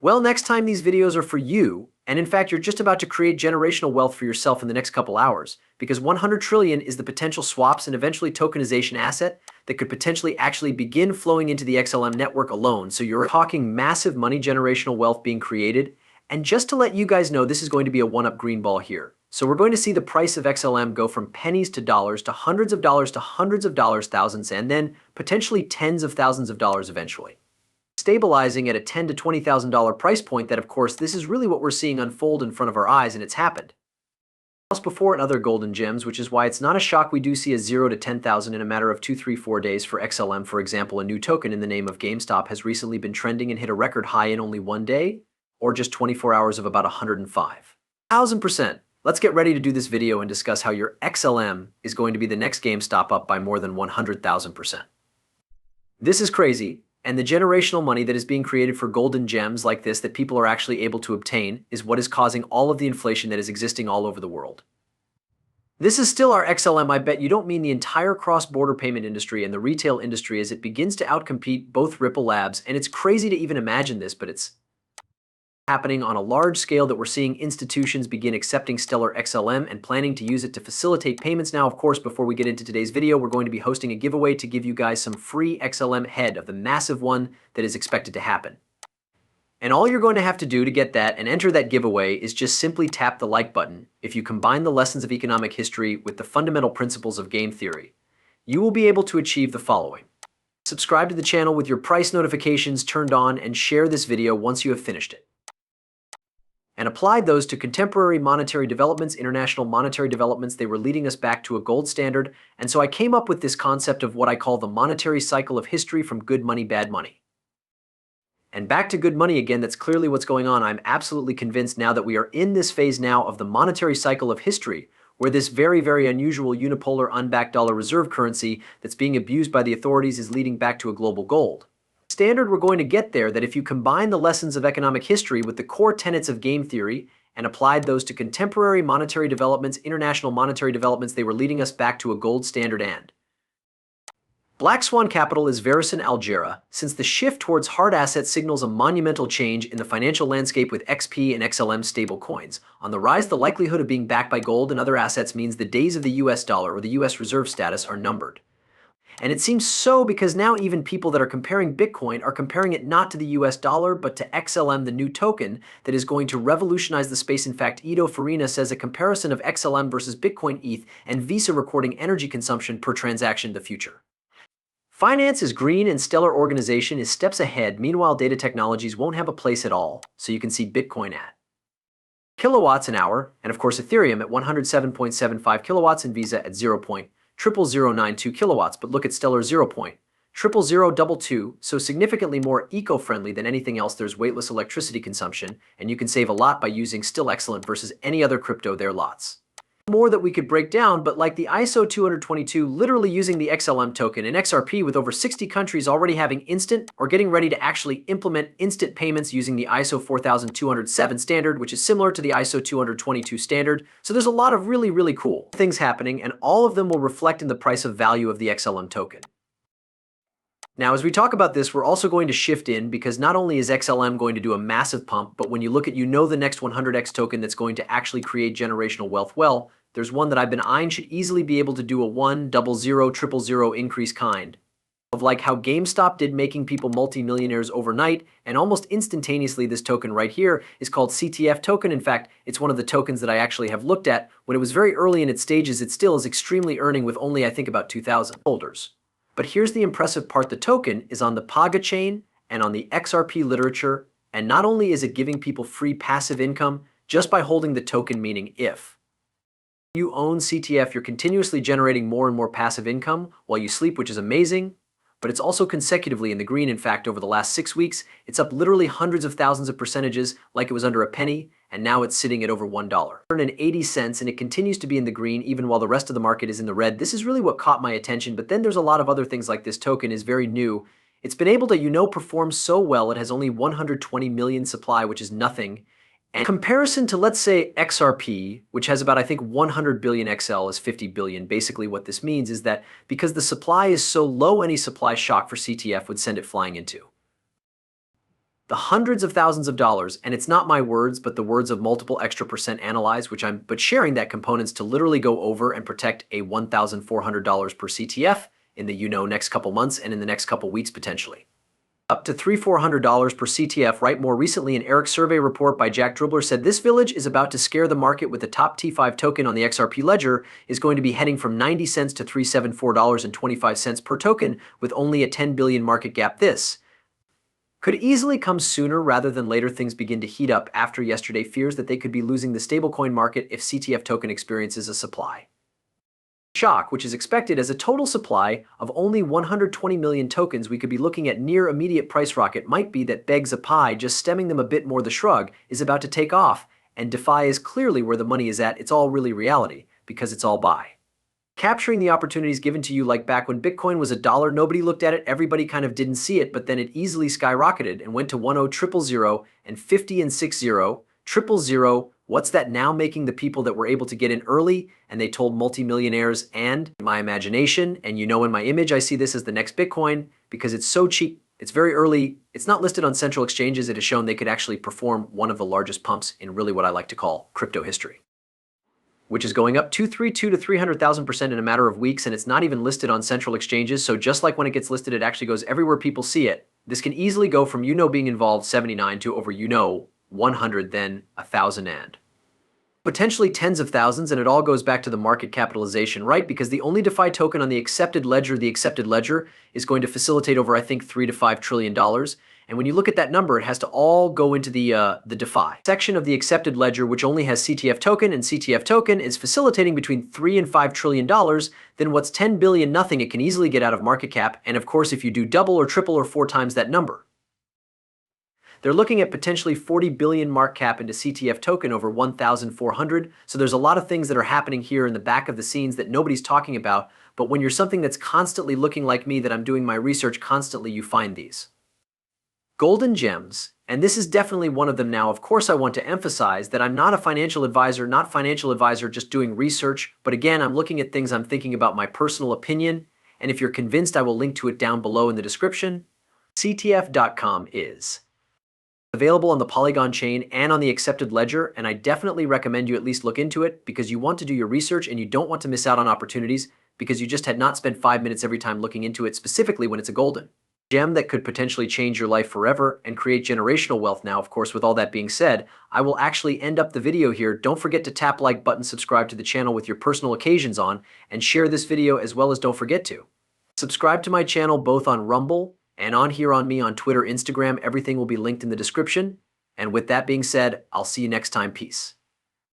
Well, next time these videos are for you, and in fact, you're just about to create generational wealth for yourself in the next couple hours, because 100 trillion is the potential swaps and eventually tokenization asset that could potentially actually begin flowing into the XLM network alone. So you're talking massive money generational wealth being created. And just to let you guys know, this is going to be a one-up green ball here. So we're going to see the price of XLM go from pennies to dollars to hundreds of dollars to hundreds of dollars, thousands, and then potentially tens of thousands of dollars eventually, stabilizing at a $10,000 to $20,000 price point. That, of course, this is really what we're seeing unfold in front of our eyes, and it's happened once before in other golden gems, which is why it's not a shock we do see a 0 to 10,000 in a matter of 2, 3, 4 days for XLM. For example, a new token in the name of GameStop has recently been trending and hit a record high in only one day, or just 24 hours, of about 105,000%. Let's get ready to do this video and discuss how your XLM is going to be the next GameStop up by more than 100,000%. This is crazy. And the generational money that is being created for golden gems like this that people are actually able to obtain is what is causing all of the inflation that is existing all over the world. This is still our XLM. I bet you don't mean the entire cross-border payment industry and the retail industry as it begins to outcompete both Ripple Labs. And it's crazy to even imagine this, but it's happening on a large scale that we're seeing institutions begin accepting Stellar XLM and planning to use it to facilitate payments. Now, of course, before we get into today's video, we're going to be hosting a giveaway to give you guys some free XLM ahead of the massive one that is expected to happen. And all you're going to have to do to get that and enter that giveaway is just simply tap the like button. If you combine the lessons of economic history with the fundamental principles of game theory, you will be able to achieve the following. Subscribe to the channel with your price notifications turned on and share this video once you have finished it, and applied those to contemporary monetary developments, international monetary developments. They were leading us back to a gold standard. And so I came up with this concept of what I call the monetary cycle of history, from good money, bad money, and back to good money again. That's clearly what's going on. I'm absolutely convinced now that we are in this phase now of the monetary cycle of history, where this very, very unusual unipolar unbacked dollar reserve currency that's being abused by the authorities is leading back to a global gold standard. We're going to get there, that if you combine the lessons of economic history with the core tenets of game theory and applied those to contemporary monetary developments, international monetary developments, they were leading us back to a gold standard. And Black Swan Capital is Verison Algera, since the shift towards hard assets signals a monumental change in the financial landscape with XP and XLM stable coins. On the rise, the likelihood of being backed by gold and other assets means the days of the US dollar or the US reserve status are numbered. And it seems so because now even people that are comparing Bitcoin are comparing it not to the US dollar, but to XLM, the new token that is going to revolutionize the space. In fact, Ido Farina says a comparison of XLM versus Bitcoin, ETH, and Visa recording energy consumption per transaction the future. Finance is green and Stellar Organization is steps ahead. Meanwhile, data technologies won't have a place at all. So you can see Bitcoin at kilowatts an hour, and of course Ethereum at 107.75 kilowatts and Visa at 0.0092 kilowatts, but look at Stellar 0.0022, so significantly more eco-friendly than anything else. There's weightless electricity consumption, and you can save a lot by using still excellent versus any other crypto there. Lots more that we could break down, but like the ISO 222, literally using the XLM token and XRP, with over 60 countries already having instant or getting ready to actually implement instant payments using the ISO 4207 standard, which is similar to the ISO 222 standard. So there's a lot of really, really cool things happening, and all of them will reflect in the price of value of the XLM token. Now, as we talk about this, we're also going to shift in, because not only is XLM going to do a massive pump, but when you look at, the next 100x token that's going to actually create generational wealth, well, there's one that I've been eyeing, should easily be able to do a 1, 00, 000 increase, kind of like how GameStop did, making people multi-millionaires overnight and almost instantaneously. This token right here is called CTF token. In fact, it's one of the tokens that I actually have looked at. When it was very early in its stages, it still is extremely earning with only, I think, about 2,000 holders. But here's the impressive part. The token is on the Paga chain and on the XRP literature, and not only is it giving people free passive income just by holding the token, meaning if you own CTF, you're continuously generating more and more passive income while you sleep, which is amazing, but it's also consecutively in the green. In fact, over the last 6 weeks, it's up literally hundreds of thousands of percentages, like it was under a penny, and now it's sitting at over $1.80, and it continues to be in the green even while the rest of the market is in the red. This is really what caught my attention, but then there's a lot of other things. Like this token is very new. It's been able to, perform so well. It has only 120 million supply, which is nothing. In comparison to, let's say, XRP, which has about, I think, 100 billion, XL is 50 billion. Basically what this means is that because the supply is so low, any supply shock for CTF would send it flying into the hundreds of thousands of dollars, and it's not my words, but the words of multiple extra percent analyzed, but sharing that components to literally go over and protect a $1,400 per CTF in the next couple months and in the next couple weeks potentially. Up to $300-400 per CTF, right? More recently, an Eric's survey report by Jack Dribbler said this village is about to scare the market with the top T5 token on the XRP ledger is going to be heading from 90 cents to $374.25 per token with only a 10 billion market gap. This could easily come sooner rather than later. Things begin to heat up after yesterday fears that they could be losing the stablecoin market if CTF token experiences a supply shock, which is expected as a total supply of only 120 million tokens. We could be looking at near immediate price rocket. Might be that begs a pie, just stemming them a bit more. The shrug is about to take off, and DeFi is clearly where the money is at. It's all really reality because it's all buy. Capturing the opportunities given to you, like back when Bitcoin was $1, nobody looked at it, everybody kind of didn't see it, but then it easily skyrocketed and went to 10,000 and 50 and 60, 000. What's that now making the people that were able to get in early and they told multimillionaires, and in my imagination, and in my image, I see this as the next Bitcoin because it's so cheap. It's very early. It's not listed on central exchanges. It has shown they could actually perform one of the largest pumps in really what I like to call crypto history, which is going up 232 to 300,000% in a matter of weeks, and it's not even listed on central exchanges. So just like when it gets listed, it actually goes everywhere people see it. This can easily go from being involved 79 to over 100, then 1,000 and potentially tens of thousands, and it all goes back to the market capitalization, right? Because the only DeFi token on the accepted ledger is going to facilitate over, I think, $3 to $5 trillion. And when you look at that number, it has to all go into the DeFi section of the accepted ledger, which only has CTF token, and CTF token is facilitating between $3 and $5 trillion. Then what's 10 billion nothing? It can easily get out of market cap. And of course, if you do double or triple or 4 times that number, they're looking at potentially 40 billion market cap into CTF token over 1,400. So there's a lot of things that are happening here in the back of the scenes that nobody's talking about. But when you're something that's constantly looking like me, that I'm doing my research constantly, you find these golden gems. And this is definitely one of them. Now, of course, I want to emphasize that I'm not a financial advisor, just doing research. But again, I'm looking at things, I'm thinking about my personal opinion. And if you're convinced, I will link to it down below in the description. CTF.com is available on the Polygon chain and on the accepted ledger, and I definitely recommend you at least look into it because you want to do your research and you don't want to miss out on opportunities because you just had not spent 5 minutes every time looking into it, specifically when it's a golden gem that could potentially change your life forever and create generational wealth. Now, of course, with all that being said, I will actually end up the video here. Don't forget to tap like button, subscribe to the channel with your personal occasions on, and share this video, as well as don't forget to subscribe to my channel both on Rumble and on here on me on Twitter, Instagram. Everything will be linked in the description. And with that being said, I'll see you next time. Peace.